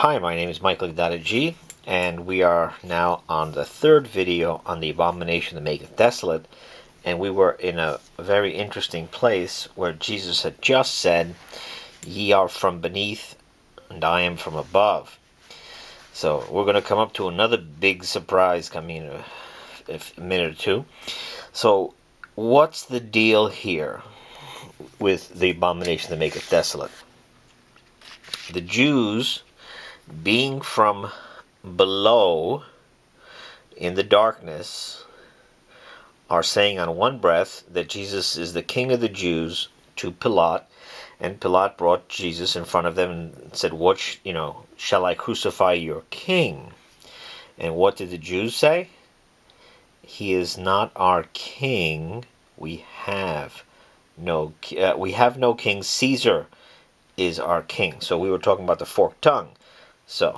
Hi, my name is Michael.G, and we are now on the third video on the abomination that maketh desolate. And we were in a very interesting place where Jesus had just said, "Ye are from beneath, and I am from above." So we're going to come up to another big surprise coming in a minute or two. So what's the deal here with the abomination that maketh desolate? The Jews, being from below in the darkness, are saying on one breath that Jesus is the King of the Jews to Pilate, and Pilate brought Jesus in front of them and said, shall I crucify your king?" And what did the Jews say? "He is not our king. We have no king. Caesar is our king." So we were talking about the forked tongue. So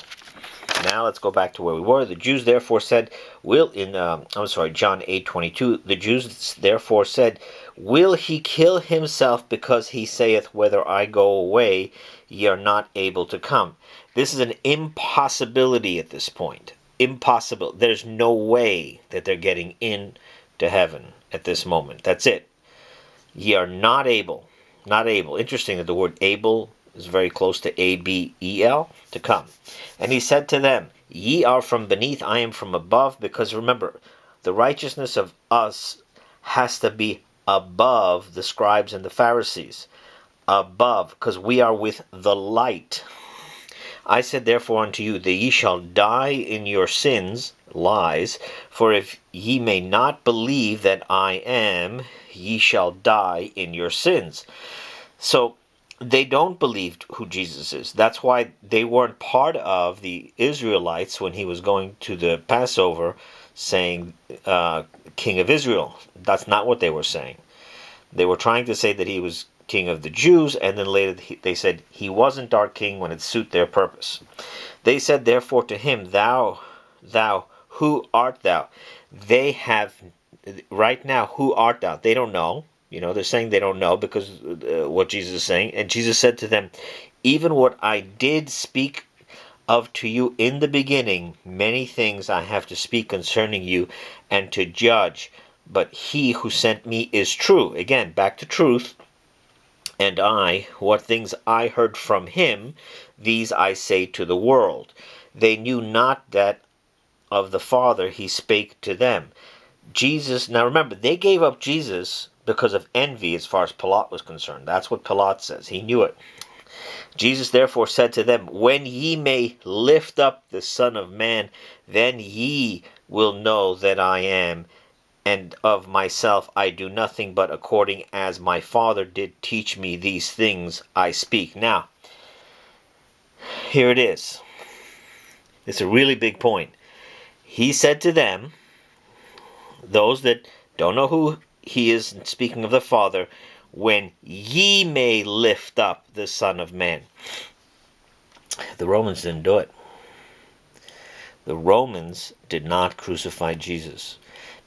now let's go back to where we were. The Jews therefore said, John 8:22. The Jews therefore said, "Will he kill himself, because he saith, Whether I go away, ye are not able to come?" This is an impossibility at this point. Impossible. There's no way that they're getting into heaven at this moment. That's it. Ye are not able. Not able. Interesting that the word able is very close to A-B-E-L, to come. "And he said to them, Ye are from beneath, I am from above." Because remember, the righteousness of us has to be above the scribes and the Pharisees. Above, because we are with the light. "I said therefore unto you, that ye shall die in your sins," lies, "for if ye may not believe that I am, ye shall die in your sins." So they don't believe who Jesus is. That's why they weren't part of the Israelites when he was going to the Passover saying, "King of Israel." That's not what they were saying. They were trying to say that he was King of the Jews, and then later they said he wasn't our king when it suit their purpose. "They said therefore to him, Thou, who art thou?" They have, right now, who art thou? They don't know. They're saying they don't know because what Jesus is saying. And Jesus said to them, "Even what I did speak of to you in the beginning, many things I have to speak concerning you and to judge. But he who sent me is true." Again, back to truth. "And what things I heard from him, these I say to the world." They knew not that of the Father he spake to them. Jesus, now remember, they gave up Jesus because of envy as far as Pilate was concerned. That's what Pilate says. He knew it. "Jesus therefore said to them, When ye may lift up the Son of Man, then ye will know that I am, and of myself I do nothing, but according as my Father did teach me, these things I speak." Now, here it is. It's a really big point. He said to them, those that don't know who he is, speaking of the Father, "When ye may lift up the Son of Man." The Romans didn't do it. The Romans did not crucify Jesus.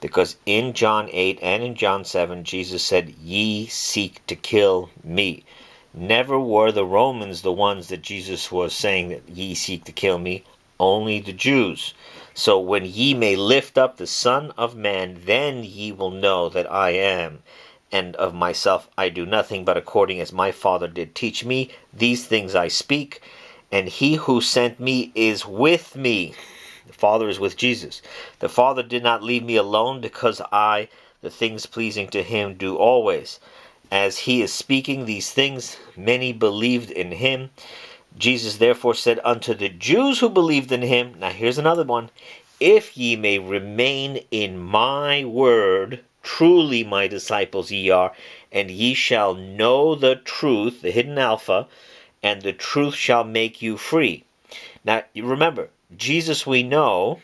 Because in John 8 and in John 7, Jesus said, "Ye seek to kill me." Never were the Romans the ones that Jesus was saying that ye seek to kill me. Only the Jews. So when ye may lift up the Son of Man, then ye will know that I am, and of myself I do nothing, but according as my Father did teach me, these things I speak, and he who sent me is with me. The Father is with Jesus. "The Father did not leave me alone, because I, the things pleasing to him, do always. As he is speaking these things, many believed in him. Jesus therefore said unto the Jews who believed in him," now here's another one, "If ye may remain in my word, truly my disciples ye are, and ye shall know the truth," the hidden alpha, "and the truth shall make you free." Now you remember, Jesus we know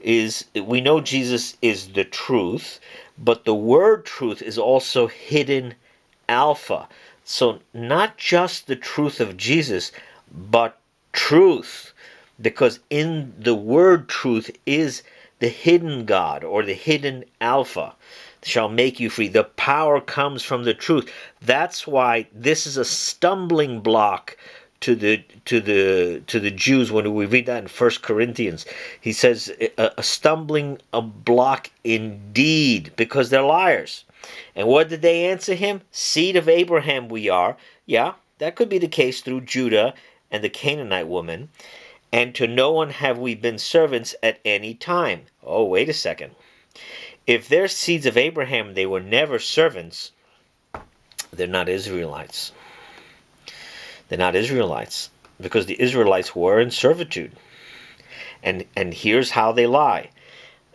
Jesus is the truth, but the word truth is also hidden alpha. So not just the truth of Jesus, but truth. Because in the word truth is the hidden God, or the hidden alpha, shall make you free. The power comes from the truth. That's why this is a stumbling block to the Jews when we read that in 1 Corinthians. He says a stumbling block indeed, because they're liars. And what did they answer him? Seed of Abraham we are. Yeah, that could be the case through Judah and the Canaanite woman. And to no one have we been servants at any time. Oh, wait a second. If they're seeds of Abraham, they were never servants. They're not Israelites. They're not Israelites, because the Israelites were in servitude. And here's how they lie.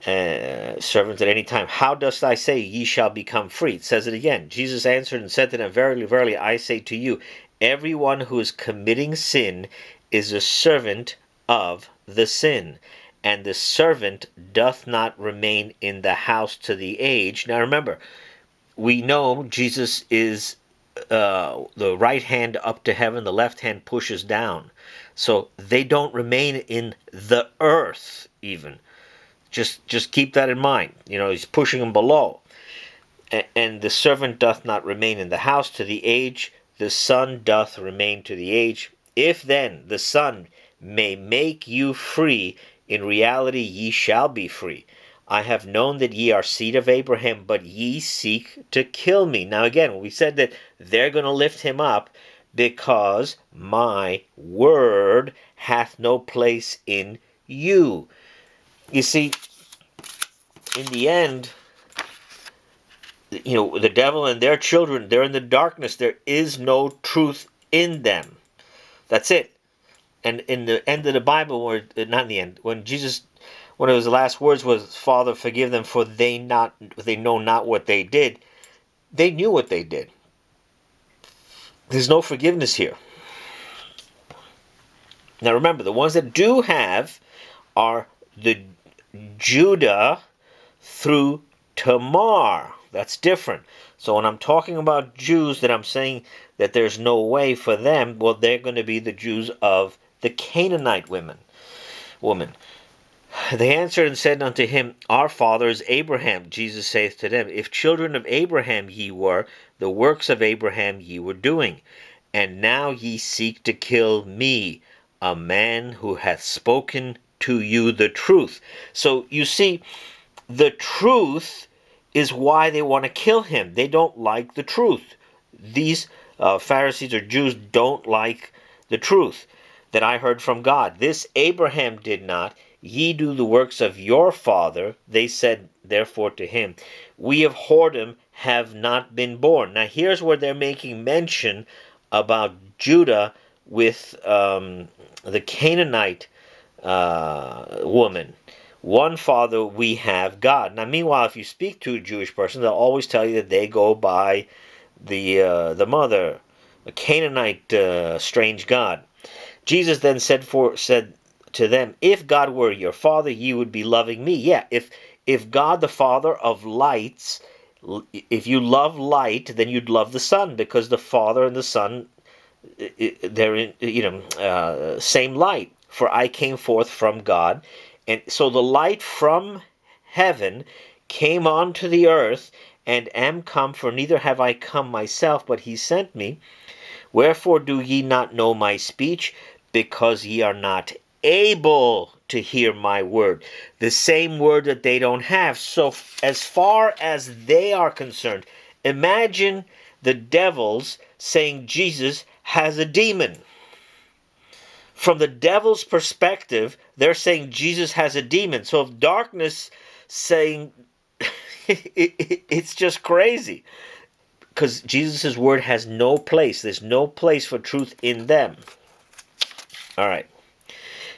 Servants at any time. How dost I say, ye shall become free? It says it again. Jesus answered and said to them, Verily, verily, I say to you, everyone who is committing sin is a servant of the sin. And the servant doth not remain in the house to the age. Now remember, we know Jesus is the right hand up to heaven, the left hand pushes down. So they don't remain in the earth even. Just keep that in mind. He's pushing them below. And the servant doth not remain in the house to the age, the son doth remain to the age. If then the Son may make you free, in reality ye shall be free. I have known that ye are seed of Abraham, but ye seek to kill me. Now again, we said that they're going to lift him up because my word hath no place in you. You see, in the end, the devil and their children, they're in the darkness. There is no truth in them. That's it. And in the end of the Bible, or not in the end, when Jesus, one of his last words was, Father, forgive them, for they know not what they did. They knew what they did. There's no forgiveness here. Now remember, the ones that do have are the Judah through Tamar. That's different. So when I'm talking about Jews that I'm saying that there's no way for them, well, they're going to be the Jews of the Canaanite woman. They answered and said unto him, Our father is Abraham. Jesus saith to them, If children of Abraham ye were, the works of Abraham ye were doing. And now ye seek to kill me, a man who hath spoken to you the truth. So you see, the truth is why they want to kill him. They don't like the truth. These Pharisees or Jews don't like the truth that I heard from God. This Abraham did not. Ye do the works of your father. They said therefore to him, We of whoredom have not been born. Now here's where they're making mention about Judah with the Canaanite woman. One father we have, God. Now meanwhile, if you speak to a Jewish person, they'll always tell you that they go by the mother, a Canaanite strange god. Jesus then said to them, If God were your father, ye would be loving me. Yeah, if God the Father of lights, if you love light, then you'd love the Son, because the Father and the Son, they're in same light. For I came forth from God, and so the light from heaven came onto the earth, and am come, for neither have I come myself, but he sent me. Wherefore do ye not know my speech? Because ye are not able to hear my word. The same word that they don't have. So as far as they are concerned, imagine the devils saying Jesus has a demon. From the devil's perspective, they're saying Jesus has a demon. So if darkness saying it's just crazy, because Jesus' word has no place. There's no place for truth in them. All right.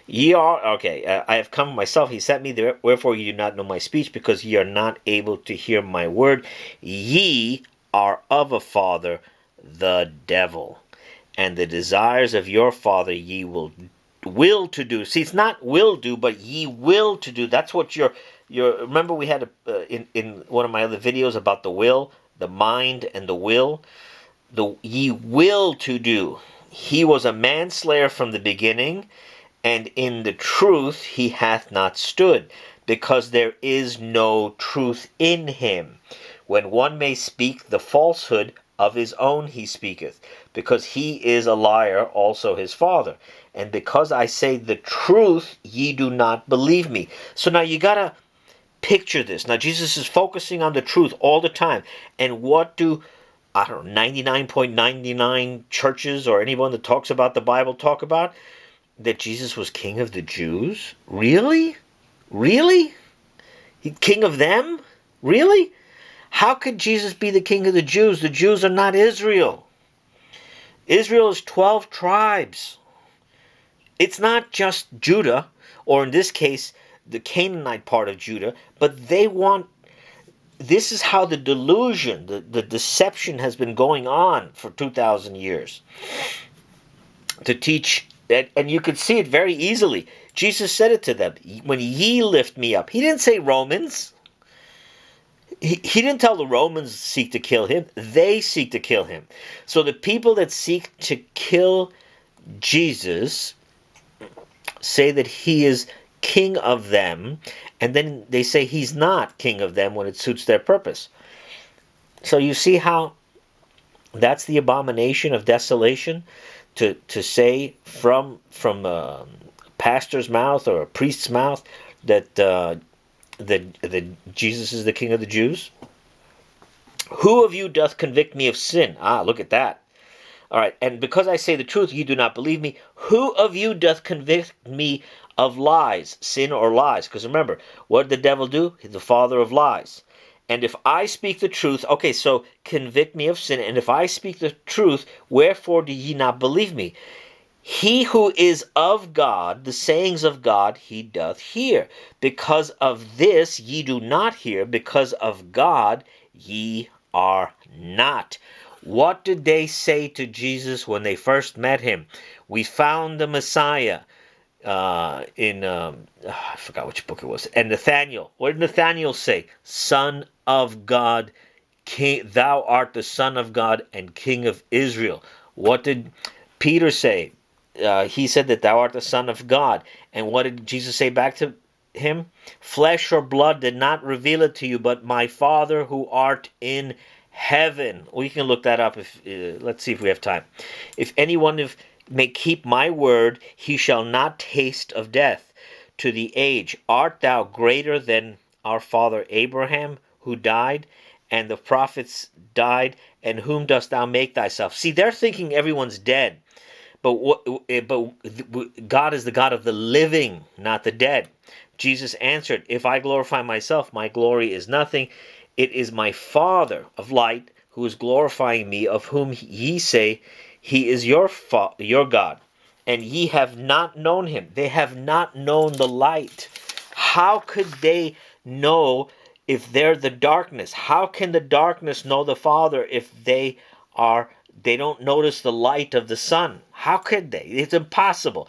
Ye are, okay, I have come myself, he sent me, wherefore ye do not know my speech, because ye are not able to hear my word. Ye are of a father, the devil, and the desires of your father ye will to do. See, it's not will do, but ye will to do. That's what your remember we had in one of my other videos about the will, the mind and the will. The ye will to do. He was a manslayer from the beginning, and in the truth he hath not stood, because there is no truth in him. When one may speak the falsehood Of his own he speaketh, because he is a liar, also his father. And because I say the truth, ye do not believe me. So now you got to picture this. Now Jesus is focusing on the truth all the time. And what do, I don't know, 99.99 churches or anyone that talks about the Bible talk about? That Jesus was king of the Jews? Really? Really? King of them? Really? How could Jesus be the king of the Jews? The Jews are not Israel. Israel is 12 tribes. It's not just Judah, or in this case, the Canaanite part of Judah, but they want, this is how the delusion, the deception has been going on for 2,000 years. To teach, and you could see it very easily. Jesus said it to them, when ye lift me up. He didn't say Romans. He didn't tell the Romans seek to kill him. They seek to kill him. So the people that seek to kill Jesus say that he is king of them, and then they say he's not king of them when it suits their purpose. So you see how that's the abomination of desolation, to say from a pastor's mouth or a priest's mouth that that Jesus is the king of the Jews. Who of you doth convict me of sin? Ah, look at that. All right, and because I say the truth, you do not believe me. Who of you doth convict me of lies, sin or lies? Because remember, what did the devil do? He's the father of lies. And if I speak the truth, okay, so convict me of sin, and if I speak the truth, wherefore do ye not believe me? He who is of God, the sayings of God, he doth hear. Because of this ye do not hear, because of God ye are not. What did they say to Jesus when they first met him? We found the Messiah. I forgot which book it was. And Nathaniel, what did Nathaniel say? Son of God, King, thou art the Son of God and King of Israel. What did Peter say? He said that thou art the Son of God. And what did Jesus say back to him? Flesh or blood did not reveal it to you, but my Father who art in heaven. We can look that up if let's see if we have time. If anyone may keep my word, he shall not taste of death. To the age, art thou greater than our father Abraham, who died, and the prophets died, and whom dost thou make thyself? See, they're thinking everyone's dead. But God is the God of the living, not the dead. Jesus answered, if I glorify myself, my glory is nothing. It is my Father of light who is glorifying me, of whom ye say he is your God. And ye have not known him. They have not known the light. How could they know if they're the darkness? How can the darkness know the Father if they don't notice the light of the sun? How could they? It's impossible.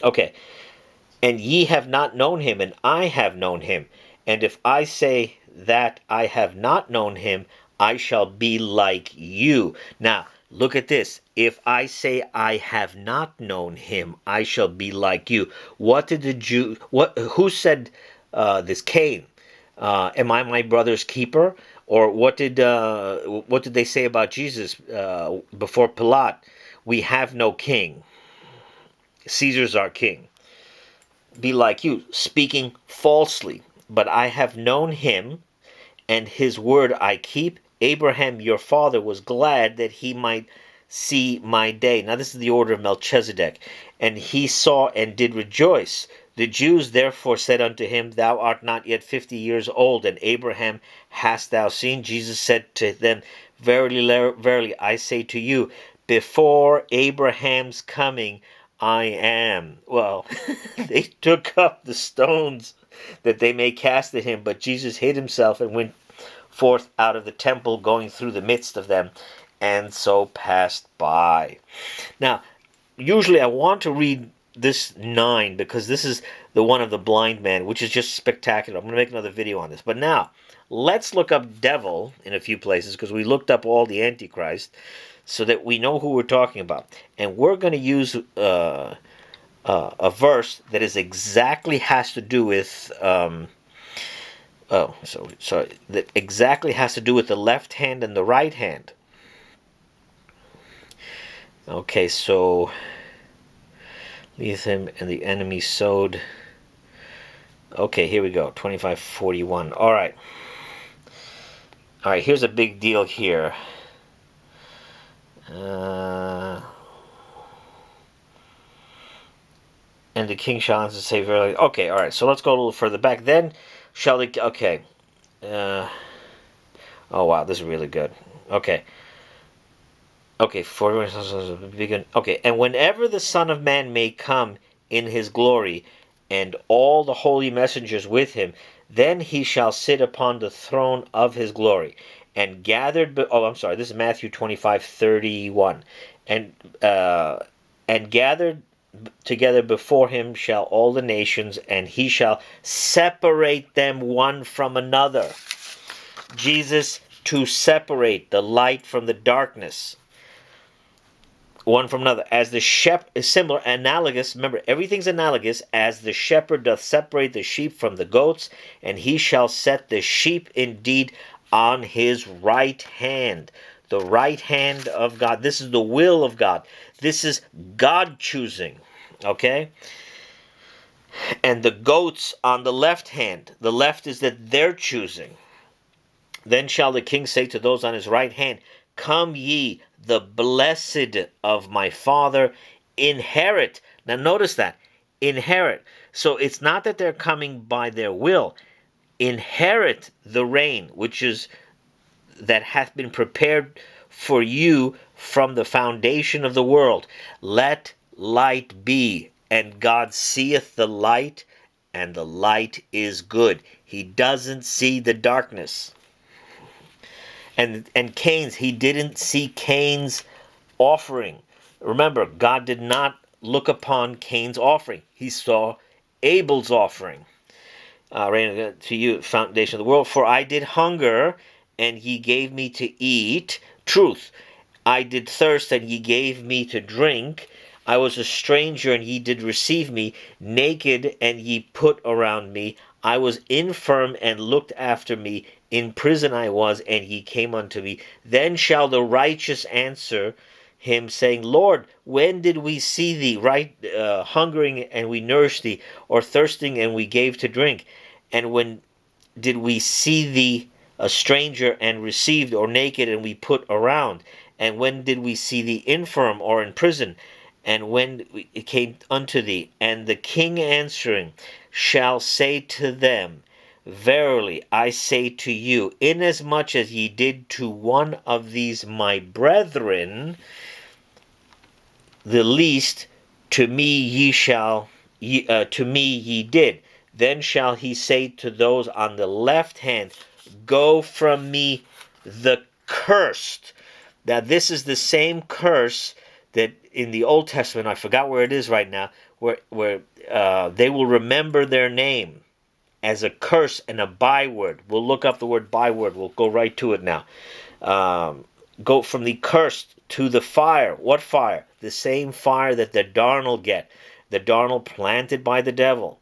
Okay. And ye have not known him, and I have known him. And if I say that I have not known him, I shall be like you. Now, look at this. If I say I have not known him, I shall be like you. What did the Jew? Who said this? Cain. Am I my brother's keeper? Or what did they say about Jesus before Pilate? We have no king. Caesar's our king. Be like you, speaking falsely. But I have known him, and his word I keep. Abraham your father was glad that he might see my day. Now this is the order of Melchizedek. And he saw and did rejoice. The Jews therefore said unto him, thou art not yet 50 years old, and Abraham hast thou seen? Jesus said to them, verily, verily, I say to you, before Abraham's coming, I am. Well, they took up the stones that they may cast at him, but Jesus hid himself and went forth out of the temple, going through the midst of them, and so passed by. Now, usually I want to read this 9 because this is the one of the blind man, which is just spectacular. I'm going to make another video on this. But now, let's look up devil in a few places because we looked up all the antichrist so that we know who we're talking about. And we're going to use a verse that is exactly has to do with Oh, so that exactly has to do with the left hand and the right hand. Okay, so leave him and the enemy sowed. Okay, here we go. 25:41. All right. All right, here's a big deal here. And the king shall answer say verily. Okay, all right. So let's go a little further back. Then shall the okay. Oh wow, this is really good. Okay. Okay, for begin. Okay, and whenever the Son of Man may come in his glory, and all the holy messengers with him, then he shall sit upon the throne of his glory, and gathered. Oh, I'm sorry. This is Matthew 25:31, and uh, and gathered together before him shall all the nations, and he shall separate them one from another. Jesus to separate the light from the darkness, one from another, as the shepherd is similar, analogous. Remember, everything's analogous. As the shepherd doth separate the sheep from the goats, and he shall set the sheep indeed on his right hand. The right hand of God. This is the will of God. This is God choosing. Okay? And the goats on the left hand. The left is that they're choosing. Then shall the king say to those on his right hand, come ye, the blessed of my Father, inherit. Now notice that. Inherit. So it's not that they're coming by their will. Inherit the reign, which is that hath been prepared for you from the foundation of the world. Let light be, and God seeth the light, and the light is good. He doesn't see the darkness. And Cain's, he didn't see Cain's offering. Remember, God did not look upon Cain's offering. He saw Abel's offering. Reign to you, foundation of the world. For I did hunger, and ye gave me to eat. Truth. I did thirst, and ye gave me to drink. I was a stranger, and ye did receive me. Naked, and ye put around me. I was infirm, and looked after me. In prison I was, and ye came unto me. Then shall the righteous answer him, saying, Lord, when did we see thee hungering, and we nourished thee, or thirsting, and we gave to drink? And when did we see thee a stranger and received, or naked and we put around? And when did we see thee infirm or in prison? And when it came unto thee? And the king answering shall say to them, verily I say to you, inasmuch as ye did to one of these my brethren the least, to me to me ye did. Then shall he say to those on the left hand, go from me, the cursed. Now this is the same curse that in the Old Testament, I forgot where it is right now, where they will remember their name as a curse and a byword. We'll look up the word byword. We'll go right to it now. Go from the cursed to the fire. What fire? The same fire that the darnel get. The darnel planted by the devil.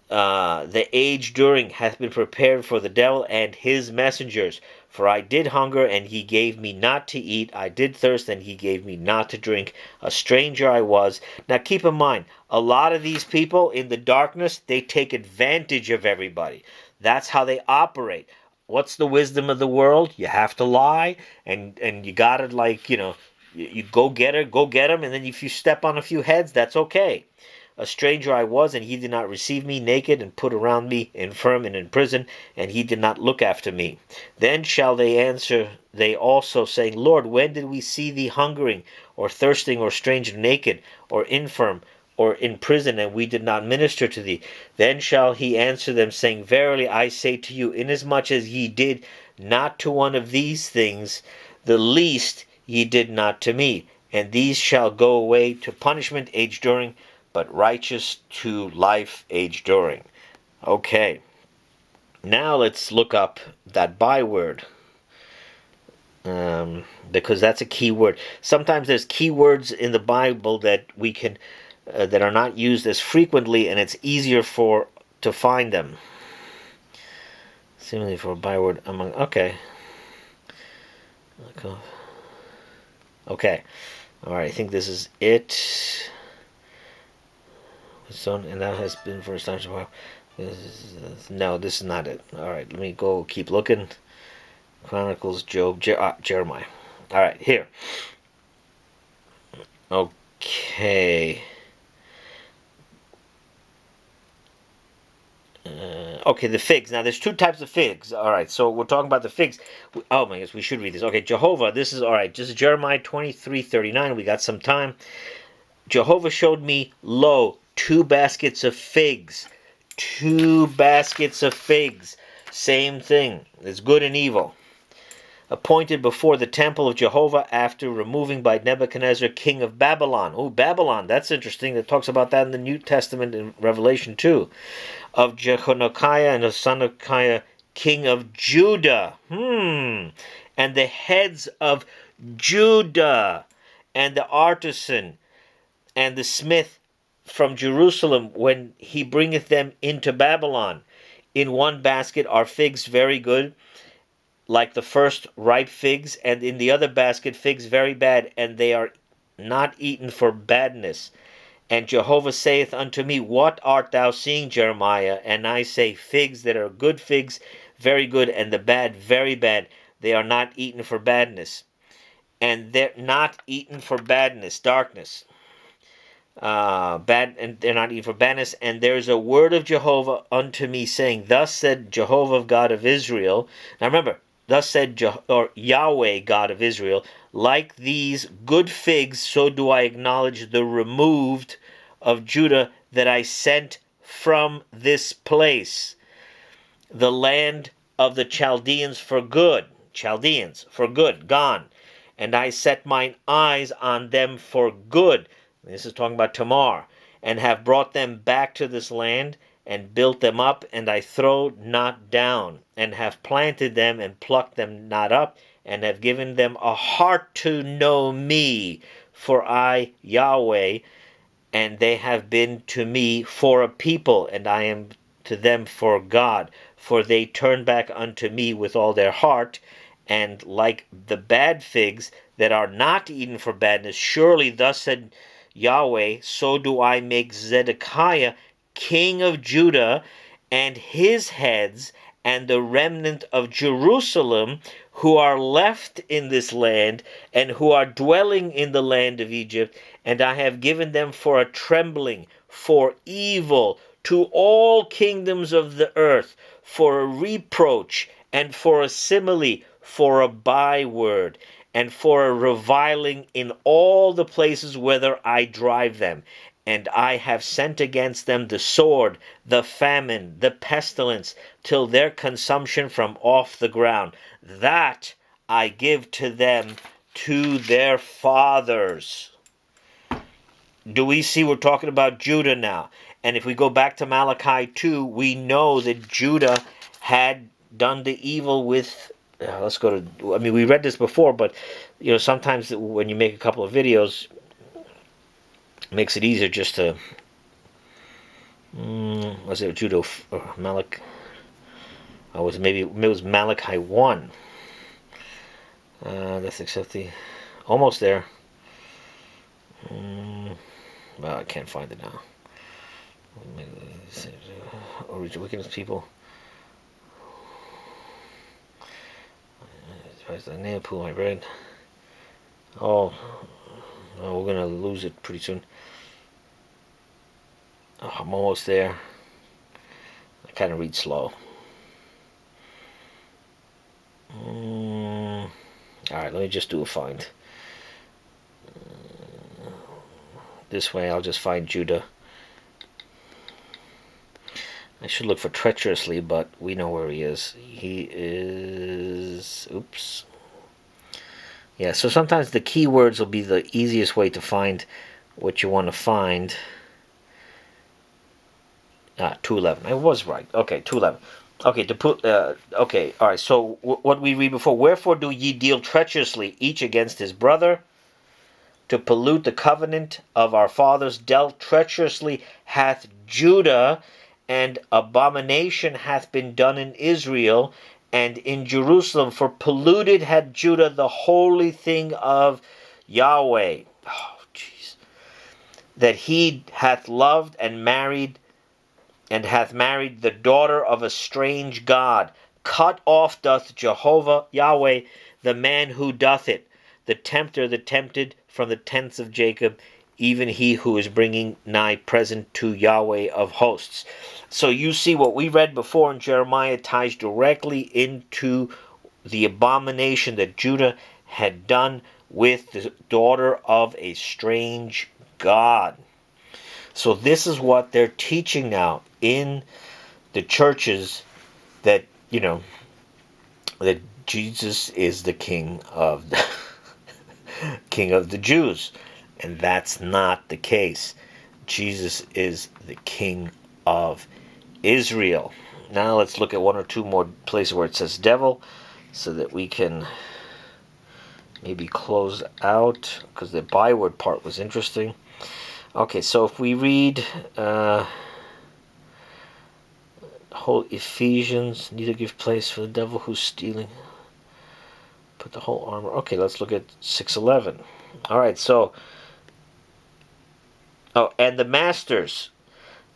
The age during hath been prepared for the devil and his messengers. For I did hunger, and ye gave me not to eat. I did thirst, and ye gave me not to drink. A stranger I was. Now keep in mind, a lot of these people in the darkness, they take advantage of everybody. That's how they operate. What's the wisdom of the world? You have to lie, and you gotta, you go get her, go get him, and then if you step on a few heads, that's okay. A stranger I was, and he did not receive me, naked, and put around me, infirm and in prison, and he did not look after me. Then shall they answer, they also, saying, Lord, when did we see thee hungering, or thirsting, or stranger, naked, or infirm, or in prison, and we did not minister to thee? Then shall he answer them, saying, verily I say to you, inasmuch as ye did not to one of these things, the least ye did not to me. And these shall go away to punishment, age during, but righteous to life, age during. Okay. Now let's look up that byword. Because that's a key word. Sometimes there's key words in the Bible that we can that are not used as frequently, and it's easier to find them. Seemingly for a byword among. Okay. Okay. All right. I think this is it. And that has been for a time. No, this is not it. All right. Let me go. Keep looking. Chronicles, Job, Jeremiah. All right. Here. Okay. Okay, the figs. Now, there's two types of figs. All right, so we're talking about the figs. Oh my gosh, we should read this. Okay, Jehovah. This is all right. This is Jeremiah 23:39. We got some time. Jehovah showed me, lo, 2 baskets of figs. 2 baskets of figs. Same thing. It's good and evil. Appointed before the temple of Jehovah after removing by Nebuchadnezzar, king of Babylon. Oh, Babylon. That's interesting. It talks about that in the New Testament in Revelation 2. Of Jehoniah and of Sanakiah, king of Judah. And the heads of Judah, and the artisan, and the smith from Jerusalem, when he bringeth them into Babylon. In one basket are figs very good, like the first ripe figs, and in the other basket figs very bad, and they are not eaten for badness. And Jehovah saith unto me, what art thou seeing, Jeremiah? And I say, figs that are good figs, very good, and the bad, very bad. They are not eaten for badness. And they're not eaten for badness, darkness. Bad, and they're not eaten for badness. And there is a word of Jehovah unto me, saying, thus said Jehovah, God of Israel. Now remember, thus said Yahweh, God of Israel, like these good figs, so do I acknowledge the removed of Judah that I sent from this place, the land of the Chaldeans for good. Chaldeans for good, gone. And I set mine eyes on them for good. This is talking about Tamar. And have brought them back to this land, and built them up, and I throw not down, and have planted them, and plucked them not up, and have given them a heart to know me, for I, Yahweh, and they have been to me for a people, and I am to them for God. For they turn back unto me with all their heart, and like the bad figs that are not eaten for badness, surely thus said Yahweh, so do I make Zedekiah king of Judah, and his heads, and the remnant of Jerusalem, who are left in this land, and who are dwelling in the land of Egypt, and I have given them for a trembling, for evil, to all kingdoms of the earth, for a reproach, and for a simile, for a byword, and for a reviling in all the places whither I drive them. And I have sent against them the sword, the famine, the pestilence, till their consumption from off the ground. That I give to them to their fathers. Do we see we're talking about Judah now? And if we go back to Malachi 2, we know that Judah had done the evil with let's go to, I mean, we read this before, but sometimes when you make a couple of videos, it makes it easier just to was it Judah or Malachi? It was Malachi 1. Let's accept the almost there. Well, I can't find it now. Original wickedness people. The nail pool I read. Oh, we're gonna lose it pretty soon. Oh, I'm almost there. I kind of read slow. All right, let me just do a find. This way, I'll just find Judah. I should look for treacherously, but we know where he is. He is... Oops. Yeah, so sometimes the keywords will be the easiest way to find what you want to find. 2:11. I was right. Okay, 2:11. Okay, to put... okay, all right, so what we read before. Wherefore do ye deal treacherously, each against his brother? To pollute the covenant of our fathers, dealt treacherously hath Judah, and abomination hath been done in Israel and in Jerusalem, for polluted had Judah the holy thing of Yahweh. Oh, jeez. That he hath loved and hath married the daughter of a strange god. Cut off doth Jehovah Yahweh the man who doth it, the tempter that tempted from the tents of Jacob, even he who is bringing nigh present to Yahweh of hosts. So you see what we read before in Jeremiah ties directly into the abomination that Judah had done with the daughter of a strange god. So this is what they're teaching now in the churches, that, that Jesus is the king of the king of the Jews. And that's not the case. Jesus is the king of Israel. Now let's look at one or two more places where it says devil, so that we can maybe close out, because the byword part was interesting. Okay, so if we read whole Ephesians, neither give place for the devil who's stealing. Put the whole armor. Okay, let's look at 6:11. All right, so and the masters,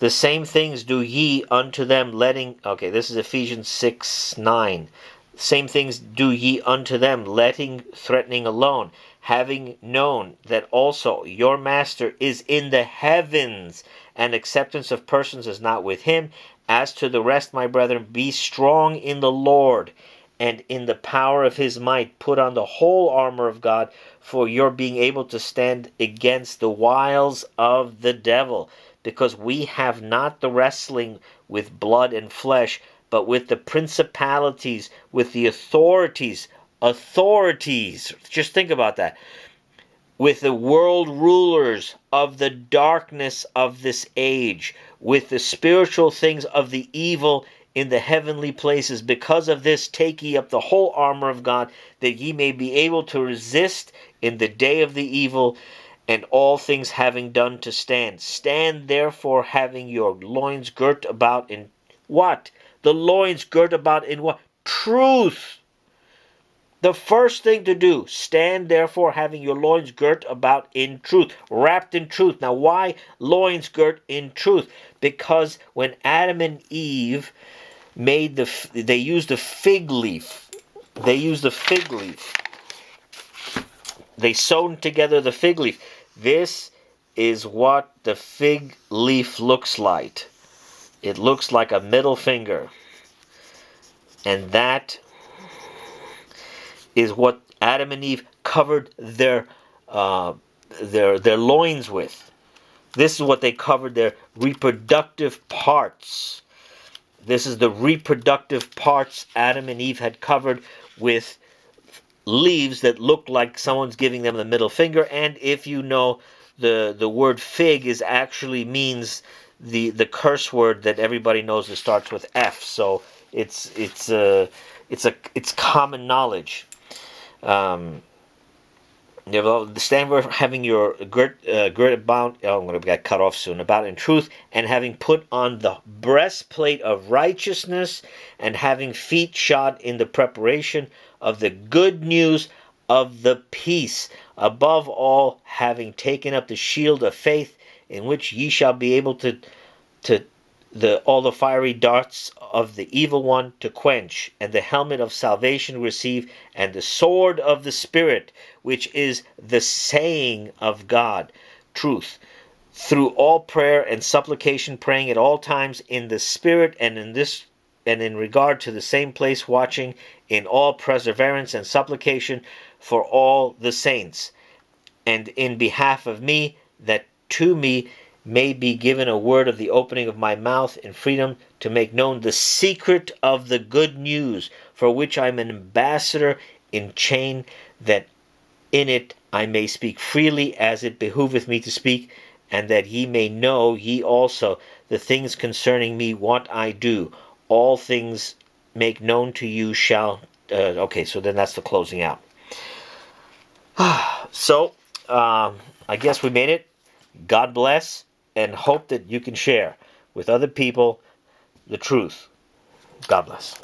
the same things do ye unto them, letting. Okay, this is Ephesians 6:9. Same things do ye unto them, letting threatening alone, having known that also your master is in the heavens, and acceptance of persons is not with him. As to the rest, my brethren, be strong in the Lord and in the power of his might. Put on the whole armor of God, for your being able to stand against the wiles of the devil. Because we have not the wrestling with blood and flesh, but with the principalities, with the authorities. Authorities. Just think about that. With the world rulers of the darkness of this age, with the spiritual things of the evil in the heavenly places. Because of this, take ye up the whole armor of God, that ye may be able to resist in the day of the evil, and all things having done to stand. Stand therefore, having your loins girt about in what? The loins girt about in what? Truth. The first thing to do, stand therefore, having your loins girt about in truth, wrapped in truth. Now, why loins girt in truth? Because when Adam and Eve they used a fig leaf. They used a fig leaf. They sewn together the fig leaf. This is what the fig leaf looks like. It looks like a middle finger. And that is what Adam and Eve covered their loins with. This is what they covered their reproductive parts. This is the reproductive parts Adam and Eve had covered with leaves that look like someone's giving them the middle finger. And if you know, the word fig is actually means the curse word that everybody knows that starts with F. So it's common knowledge. Stand for having your girt about. Oh, I'm going to get cut off soon. About in truth, and having put on the breastplate of righteousness, and having feet shod in the preparation of the good news of the peace. Above all, having taken up the shield of faith, in which ye shall be able to all the fiery darts of the evil one to quench, and the helmet of salvation receive, and the sword of the Spirit, which is the saying of God, truth. Through all prayer and supplication, praying at all times in the Spirit, and in regard to the same place, watching in all perseverance and supplication for all the saints, and in behalf of me, that to me may be given a word of the opening of my mouth in freedom, to make known the secret of the good news, for which I am an ambassador in chain, that in it I may speak freely as it behoveth me to speak, and that ye may know, ye also, the things concerning me, what I do. All things make known to you shall. Okay, so then that's the closing out. So, I guess we made it. God bless, and hope that you can share with other people the truth. God bless.